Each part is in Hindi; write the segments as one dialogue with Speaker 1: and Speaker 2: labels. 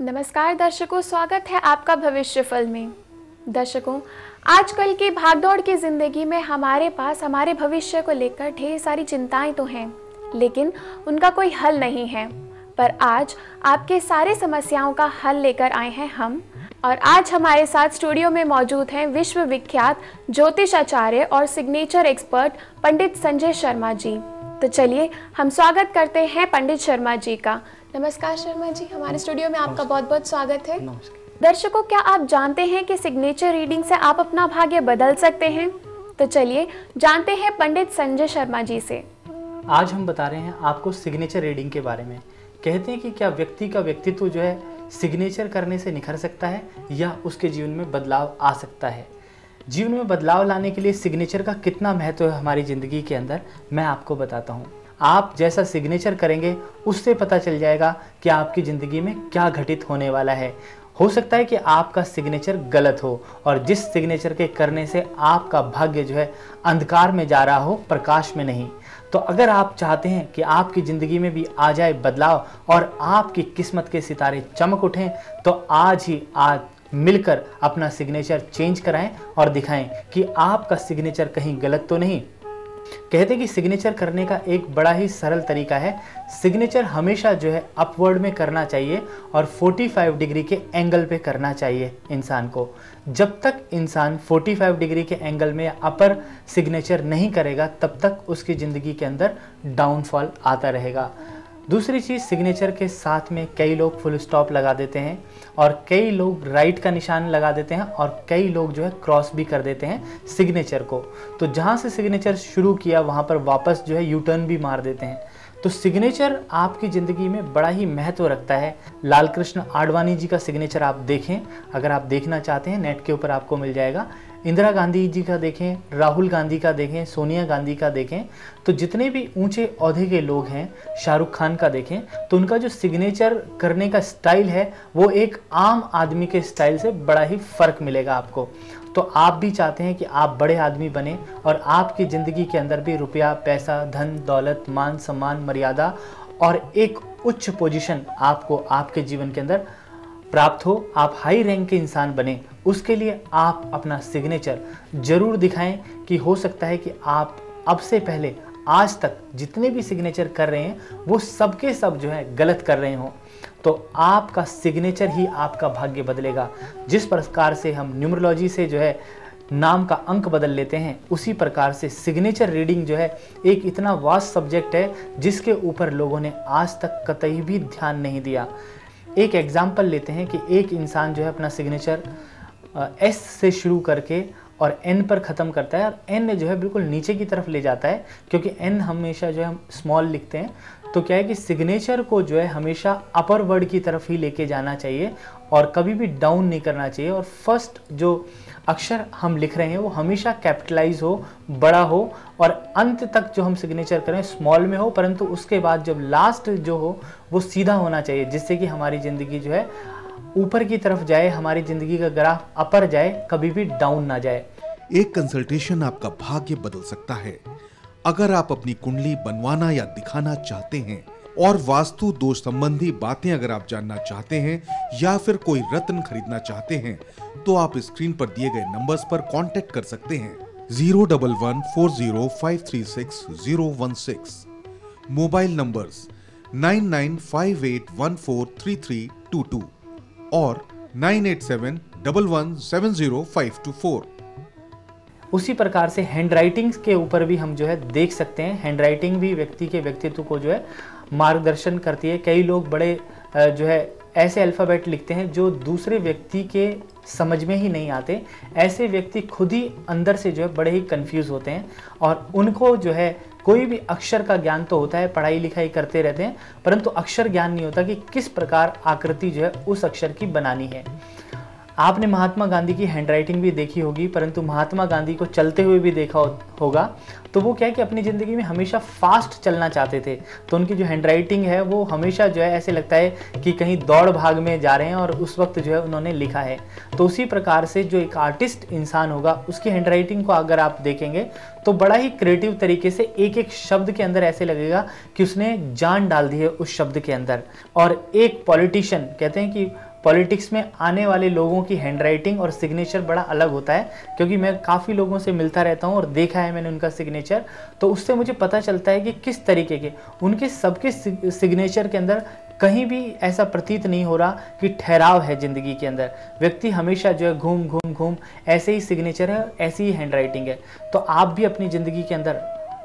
Speaker 1: नमस्कार दर्शकों, स्वागत है आपका भविष्य फल में। दर्शकों, आजकल की भागदौड़ की जिंदगी में हमारे पास हमारे भविष्य को लेकर ढेर सारी चिंताएं तो हैं, लेकिन उनका कोई हल नहीं है। पर आज आपके सारे समस्याओं का हल लेकर आए हैं हम। और आज हमारे साथ स्टूडियो में मौजूद हैं विश्वविख्यात ज्योतिष आचार्य और सिग्नेचर एक्सपर्ट पंडित संजय शर्मा जी। तो चलिए हम स्वागत करते हैं पंडित शर्मा जी का। नमस्कार शर्मा जी, हमारे स्टूडियो में आपका बहुत बहुत स्वागत है। दर्शकों, क्या आप जानते हैं कि सिग्नेचर रीडिंग से आप अपना भाग्य बदल सकते हैं? तो चलिए जानते हैं पंडित संजय शर्मा जी से।
Speaker 2: आज हम बता रहे हैं आपको सिग्नेचर रीडिंग के बारे में। कहते हैं कि क्या व्यक्ति का व्यक्तित्व जो है सिग्नेचर करने से निखर सकता है या उसके जीवन में बदलाव आ सकता है। जीवन में बदलाव लाने के लिए सिग्नेचर का कितना महत्व है हमारी ज़िंदगी के अंदर, मैं आपको बताता हूँ। आप जैसा सिग्नेचर करेंगे उससे पता चल जाएगा कि आपकी ज़िंदगी में क्या घटित होने वाला है। हो सकता है कि आपका सिग्नेचर गलत हो और जिस सिग्नेचर के करने से आपका भाग्य जो है अंधकार में जा रहा हो, प्रकाश में नहीं। तो अगर आप चाहते हैं कि आपकी ज़िंदगी में भी आ जाए बदलाव और आपकी किस्मत के सितारे चमक उठें, तो आज मिलकर अपना सिग्नेचर चेंज कराएं और दिखाएं कि आपका सिग्नेचर कहीं गलत तो नहीं। कहते हैं कि सिग्नेचर करने का एक बड़ा ही सरल तरीका है। सिग्नेचर हमेशा जो है अपवर्ड में करना चाहिए और 45 डिग्री के एंगल पे करना चाहिए इंसान को। जब तक इंसान 45 डिग्री के एंगल में अपर सिग्नेचर नहीं करेगा, तब तक उसकी ज़िंदगी के अंदर डाउनफॉल आता रहेगा। दूसरी चीज़, सिग्नेचर के साथ में कई लोग फुल स्टॉप लगा देते हैं और कई लोग राइट का निशान लगा देते हैं और कई लोग जो है क्रॉस भी कर देते हैं सिग्नेचर को। तो जहाँ से सिग्नेचर शुरू किया वहाँ पर वापस जो है यू टर्न भी मार देते हैं। तो सिग्नेचर आपकी ज़िंदगी में बड़ा ही महत्व रखता है। लाल कृष्ण आडवाणी जी का सिग्नेचर आप देखें, अगर आप देखना चाहते हैं नेट के ऊपर आपको मिल जाएगा। इंदिरा गांधी जी का देखें, राहुल गांधी का देखें, सोनिया गांधी का देखें। तो जितने भी ऊंचे ओहदे के लोग हैं, शाहरुख खान का देखें, तो उनका जो सिग्नेचर करने का स्टाइल है वो एक आम आदमी के स्टाइल से बड़ा ही फ़र्क मिलेगा आपको। तो आप भी चाहते हैं कि आप बड़े आदमी बने और आपकी ज़िंदगी के अंदर भी रुपया, पैसा, धन दौलत, मान सम्मान, मर्यादा और एक उच्च पोजीशन आपको आपके जीवन के अंदर प्राप्त हो, आप हाई रैंक के इंसान बने, उसके लिए आप अपना सिग्नेचर जरूर दिखाएं। कि हो सकता है कि आप अब से पहले आज तक जितने भी सिग्नेचर कर रहे हैं वो सबके सब जो है गलत कर रहे हों, तो आपका सिग्नेचर ही आपका भाग्य बदलेगा। जिस प्रकार से हम न्यूमरोलॉजी से जो है नाम का अंक बदल लेते हैं, उसी प्रकार से सिग्नेचर रीडिंग जो है एक इतना वास्ट सब्जेक्ट है जिसके ऊपर लोगों ने आज तक कतई भी ध्यान नहीं दिया। एक एग्जाम्पल लेते हैं कि एक इंसान जो है अपना सिग्नेचर एस से शुरू करके और एन पर ख़त्म करता है और एन जो है बिल्कुल नीचे की तरफ ले जाता है, क्योंकि एन हमेशा जो है हम स्मॉल लिखते हैं। तो क्या है कि सिग्नेचर को जो है हमेशा अपर वर्ड की तरफ ही लेके जाना चाहिए और कभी भी डाउन नहीं करना चाहिए। और फर्स्ट जो अक्षर हम लिख रहे हैं वो हमेशा कैपिटलाइज हो, बड़ा हो, और अंत तक जो हम सिग्नेचर करें स्मॉल में हो, परंतु उसके बाद जब लास्ट जो हो वो सीधा होना चाहिए, जिससे कि हमारी ज़िंदगी जो है ऊपर की तरफ जाए, हमारी ज़िंदगी का ग्राफ अपर जाए, कभी भी डाउन ना जाए।
Speaker 3: एक कंसल्टेशन आपका भाग्य बदल सकता है। अगर आप अपनी कुंडली बनवाना या दिखाना चाहते हैं और वास्तु दोष संबंधी बातें अगर आप जानना चाहते हैं या फिर कोई रत्न खरीदना चाहते हैं, तो आप स्क्रीन पर दिए गए नंबर्स पर कांटेक्ट कर सकते हैं। 01140536016, मोबाइल नंबर्स 9958143322 और 9871170524।
Speaker 2: उसी प्रकार से हैंड राइटिंग्स के ऊपर भी हम जो है देख सकते हैं। हैंड राइटिंग भी व्यक्ति के व्यक्तित्व को जो है मार्गदर्शन करती है। कई लोग बड़े जो है ऐसे अल्फ़ाबेट लिखते हैं जो दूसरे व्यक्ति के समझ में ही नहीं आते। ऐसे व्यक्ति खुद ही अंदर से जो है बड़े ही कंफ्यूज होते हैं और उनको जो है कोई भी अक्षर का ज्ञान तो होता है, पढ़ाई लिखाई करते रहते हैं, परंतु अक्षर ज्ञान नहीं होता कि किस प्रकार आकृति जो है उस अक्षर की बनानी है। आपने महात्मा गांधी की हैंडराइटिंग भी देखी होगी, परंतु महात्मा गांधी को चलते हुए भी देखा होगा। तो वो क्या है कि अपनी ज़िंदगी में हमेशा फास्ट चलना चाहते थे, तो उनकी जो हैंडराइटिंग है वो हमेशा जो है ऐसे लगता है कि कहीं दौड़ भाग में जा रहे हैं और उस वक्त जो है उन्होंने लिखा है। तो उसी प्रकार से जो एक आर्टिस्ट इंसान होगा उसकी हैंडराइटिंग को अगर आप देखेंगे तो बड़ा ही क्रिएटिव तरीके से एक एक शब्द के अंदर ऐसे लगेगा कि उसने जान डाल दी है उस शब्द के अंदर। और एक पॉलिटिशियन कहते हैं कि पॉलिटिक्स में आने वाले लोगों की हैंडराइटिंग और सिग्नेचर बड़ा अलग होता है, क्योंकि मैं काफ़ी लोगों से मिलता रहता हूँ और देखा है मैंने उनका सिग्नेचर, तो उससे मुझे पता चलता है कि किस तरीके के उनके सबके सिग्नेचर के अंदर कहीं भी ऐसा प्रतीत नहीं हो रहा कि ठहराव है ज़िंदगी के अंदर। व्यक्ति हमेशा जो है घूम घूम घूम ऐसे ही सिग्नेचर है, ऐसी ही हैंडराइटिंग है। तो आप भी अपनी ज़िंदगी के अंदर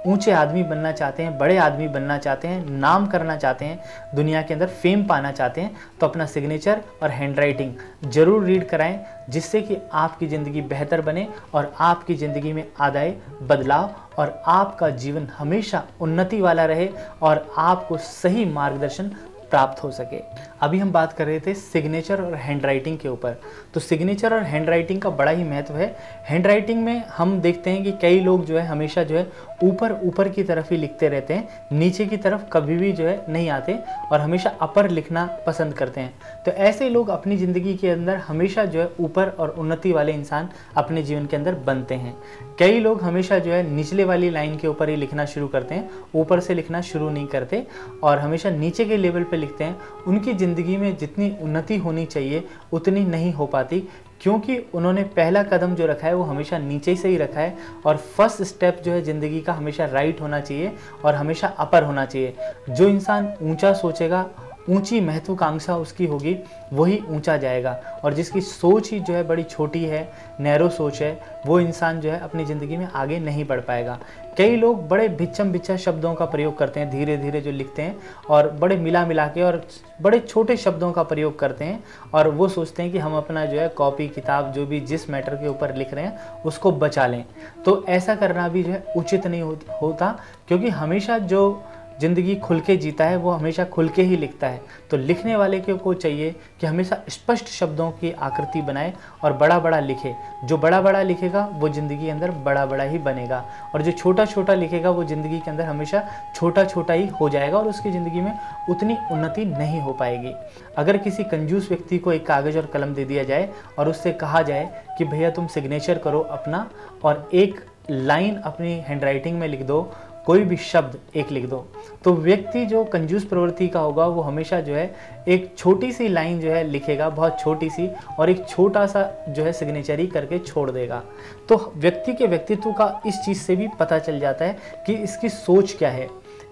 Speaker 2: ऊंचे आदमी बनना चाहते हैं, बड़े आदमी बनना चाहते हैं, नाम करना चाहते हैं, दुनिया के अंदर फेम पाना चाहते हैं, तो अपना सिग्नेचर और हैंडराइटिंग जरूर रीड कराएं, जिससे कि आपकी ज़िंदगी बेहतर बने और आपकी ज़िंदगी में आए बदलाव और आपका जीवन हमेशा उन्नति वाला रहे और आपको सही मार्गदर्शन प्राप्त हो सके। अभी हम बात कर रहे थे सिग्नेचर और हैंडराइटिंग के ऊपर। तो सिग्नेचर और हैंडराइटिंग का बड़ा ही महत्व है। हैंडराइटिंग में हम देखते हैं कि कई लोग जो है हमेशा जो है ऊपर ऊपर की तरफ ही लिखते रहते हैं, नीचे की तरफ कभी भी जो है नहीं आते और हमेशा अपर लिखना पसंद करते हैं। तो ऐसे लोग अपनी ज़िंदगी के अंदर हमेशा जो है ऊपर और उन्नति वाले इंसान अपने जीवन के अंदर बनते हैं। कई लोग हमेशा जो है निचले वाली लाइन के ऊपर ही लिखना शुरू करते हैं, ऊपर से लिखना शुरू नहीं करते और हमेशा नीचे के लेवल पे लिखते हैं। उनकी ज़िंदगी में जितनी उन्नति होनी चाहिए उतनी नहीं हो पाती, क्योंकि उन्होंने पहला कदम जो रखा है वो हमेशा नीचे से ही रखा है और फर्स्ट स्टेप जो है ज़िंदगी का हमेशा राइट होना चाहिए और हमेशा अपर होना चाहिए। जो इंसान ऊंचा सोचेगा, ऊंची महत्वाकांक्षा उसकी होगी, वही ऊंचा जाएगा। और जिसकी सोच ही जो है बड़ी छोटी है, नैरो सोच है, वो इंसान जो है अपनी ज़िंदगी में आगे नहीं बढ़ पाएगा। कई लोग बड़े भिच्चम भिच्चा शब्दों का प्रयोग करते हैं, धीरे धीरे जो लिखते हैं और बड़े मिला मिला के और बड़े छोटे शब्दों का प्रयोग करते हैं और वो सोचते हैं कि हम अपना जो है कॉपी किताब जो भी जिस मैटर के ऊपर लिख रहे हैं उसको बचा लें। तो ऐसा करना भी जो है उचित नहीं होता, क्योंकि हमेशा जो ज़िंदगी खुल के जीता है वो हमेशा खुल के ही लिखता है। तो लिखने वाले को चाहिए कि हमेशा स्पष्ट शब्दों की आकृति बनाए और बड़ा बड़ा लिखे। जो बड़ा बड़ा लिखेगा वो ज़िंदगी के अंदर बड़ा बड़ा ही बनेगा और जो छोटा छोटा लिखेगा वो ज़िंदगी के अंदर हमेशा छोटा छोटा ही हो जाएगा और उसकी ज़िंदगी में उतनी उन्नति नहीं हो पाएगी। अगर किसी कंजूस व्यक्ति को एक कागज़ और कलम दे दिया जाए और उससे कहा जाए कि भैया तुम सिग्नेचर करो अपना और एक लाइन अपनी हैंडराइटिंग में लिख दो, कोई भी शब्द एक लिख दो, तो व्यक्ति जो कंजूस प्रवृत्ति का होगा वो हमेशा जो है एक छोटी सी लाइन जो है लिखेगा, बहुत छोटी सी, और एक छोटा सा जो है सिग्नेचर ही करके छोड़ देगा। तो व्यक्ति के व्यक्तित्व का इस चीज़ से भी पता चल जाता है कि इसकी सोच क्या है।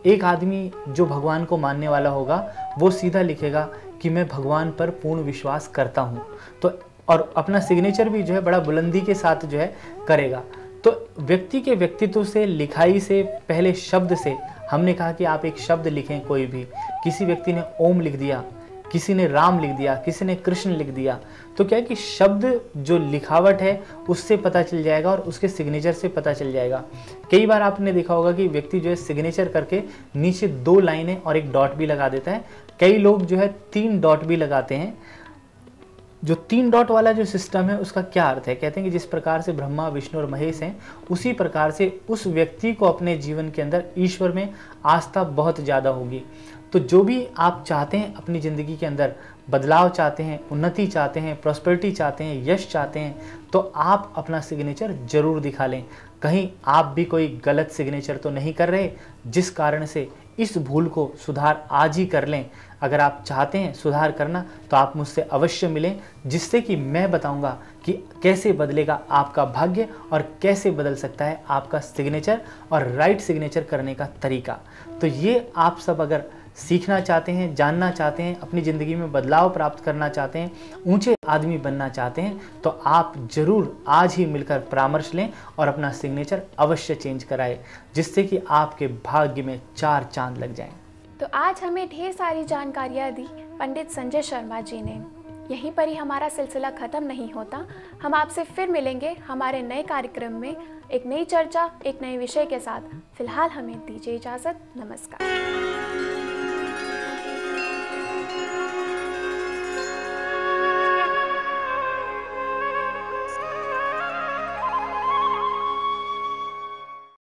Speaker 2: एक आदमी जो भगवान को मानने वाला होगा वो सीधा लिखेगा कि मैं भगवान पर पूर्ण विश्वास करता हूँ, तो और अपना सिग्नेचर भी जो है बड़ा बुलंदी के साथ जो है करेगा। तो व्यक्ति के व्यक्तित्व से, लिखाई से, पहले शब्द से, हमने कहा कि आप एक शब्द लिखें कोई भी। किसी व्यक्ति ने ओम लिख दिया, किसी ने राम लिख दिया, किसी ने कृष्ण लिख दिया, तो क्या है कि शब्द जो लिखावट है उससे पता चल जाएगा और उसके सिग्नेचर से पता चल जाएगा। कई बार आपने देखा होगा कि व्यक्ति जो है सिग्नेचर करके नीचे 2 लाइनें और एक डॉट भी लगा देता है। कई लोग जो है 3 डॉट भी लगाते हैं। जो 3 डॉट वाला जो सिस्टम है उसका क्या अर्थ है? कहते हैं कि जिस प्रकार से ब्रह्मा, विष्णु और महेश हैं, उसी प्रकार से उस व्यक्ति को अपने जीवन के अंदर ईश्वर में आस्था बहुत ज़्यादा होगी। तो जो भी आप चाहते हैं अपनी ज़िंदगी के अंदर, बदलाव चाहते हैं, उन्नति चाहते हैं, प्रॉस्पेरिटी चाहते हैं, यश चाहते हैं, तो आप अपना सिग्नेचर जरूर दिखा लें। कहीं आप भी कोई गलत सिग्नेचर तो नहीं कर रहे, जिस कारण से इस भूल को सुधार आज ही कर लें। अगर आप चाहते हैं सुधार करना तो आप मुझसे अवश्य मिलें, जिससे कि मैं बताऊंगा कि कैसे बदलेगा आपका भाग्य और कैसे बदल सकता है आपका सिग्नेचर और राइट सिग्नेचर करने का तरीका। तो ये आप सब अगर सीखना चाहते हैं, जानना चाहते हैं, अपनी ज़िंदगी में बदलाव प्राप्त करना चाहते हैं, ऊंचे आदमी बनना चाहते हैं, तो आप ज़रूर आज ही मिलकर परामर्श लें और अपना सिग्नेचर अवश्य चेंज कराएं, जिससे कि आपके भाग्य में 4 चांद लग जाएं।
Speaker 1: तो आज हमें ढेर सारी जानकारियाँ दी पंडित संजय शर्मा जी ने। यहीं पर ही हमारा सिलसिला ख़त्म नहीं होता। हम आपसे फिर मिलेंगे हमारे नए कार्यक्रम में एक नई चर्चा, एक नए विषय के साथ। फिलहाल हमें दीजिए इजाज़त। नमस्कार।